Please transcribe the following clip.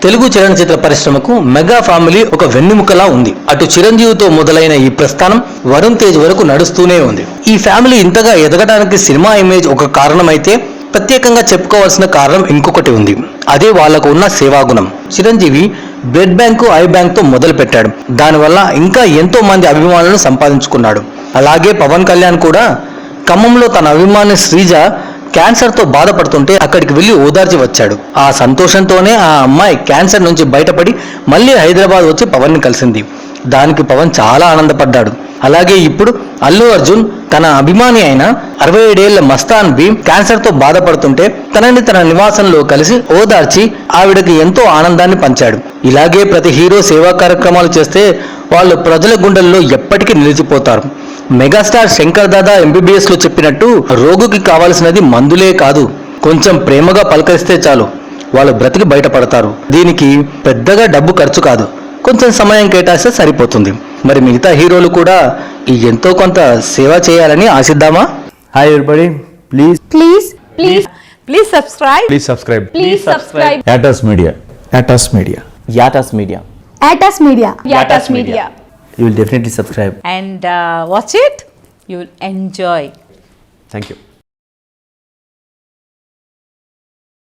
తెలుగు చలనచిత్ర పరిశ్రమకు mega family ఒక వెన్నెముకలా ఉంది. అటు చిరంజీవితో మొదలైన ఈ ప్రస్థానం వరుణ్ తేజ్ వరకు నడుస్తూనే ఉంది. ఈ ఫ్యామిలీ ఇంతగా ఎదగడానికి సినిమా ఇమేజ్ ఒక కారణమైతే ప్రత్యేకంగా చెప్పుకోవాల్సిన కారణం ఇంకొకటి ఉంది. అదే వాళ్లకు ఉన్న సేవాగుణం. చిరంజీవి బ్లడ్ బ్యాంకు, ఐ బ్యాంక్తో మొదలు పెట్టాడు. దానివల్ల ఇంకా ఎంతో మంది అభిమానులను సంపాదించుకున్నాడు. అలాగే పవన్ కళ్యాణ్ కూడా ఖమ్మంలో తన అభిమాని శ్రీజ క్యాన్సర్తో బాధపడుతుంటే అక్కడికి వెళ్లి ఓదార్చి వచ్చాడు. ఆ సంతోషంతోనే ఆ అమ్మాయి క్యాన్సర్ నుంచి బయటపడి మళ్ళీ హైదరాబాద్ వచ్చి పవన్ ని కలిసింది. దానికి పవన్ చాలా ఆనందపడ్డాడు. అలాగే ఇప్పుడు అల్లు అర్జున్ తన అభిమాని అయిన 67 ఏళ్ల మస్తాన్ బి క్యాన్సర్ తో బాధపడుతుంటే తనని తన నివాసంలో కలిసి ఓదార్చి ఆవిడకి ఎంతో ఆనందాన్ని పంచాడు. ఇలాగే ప్రతి హీరో సేవా కార్యక్రమాలు చేస్తే వాళ్ళు ప్రజల గుండెల్లో ఎప్పటికీ నిలిచిపోతారు. మెగాస్టార్ శంకర్ దాదా MBBS లో చెప్పినట్టు రోగుకి కావాల్సినది మందులే కాదు, కొంచెం ప్రేమగా పలకరిస్తే చాలు వాళ్ళు బ్రతికి బయటపడతారు. దీనికి పెద్దగా డబ్బు ఖర్చు కాదు, కొంచెం సమయం కేటాయిస్తే సరిపోతుంది. మరి మిగతా హీరోలు కూడా ఈ ఎంతో కొంత సేవ చేయాలని ఆశిద్దామా? Hi everybody, Please subscribe. please subscribe. Atos Media. Atos Media. Yatas Media. Atos Media. Yatas Media. You will definitely subscribe. And watch it. You will enjoy. Thank you.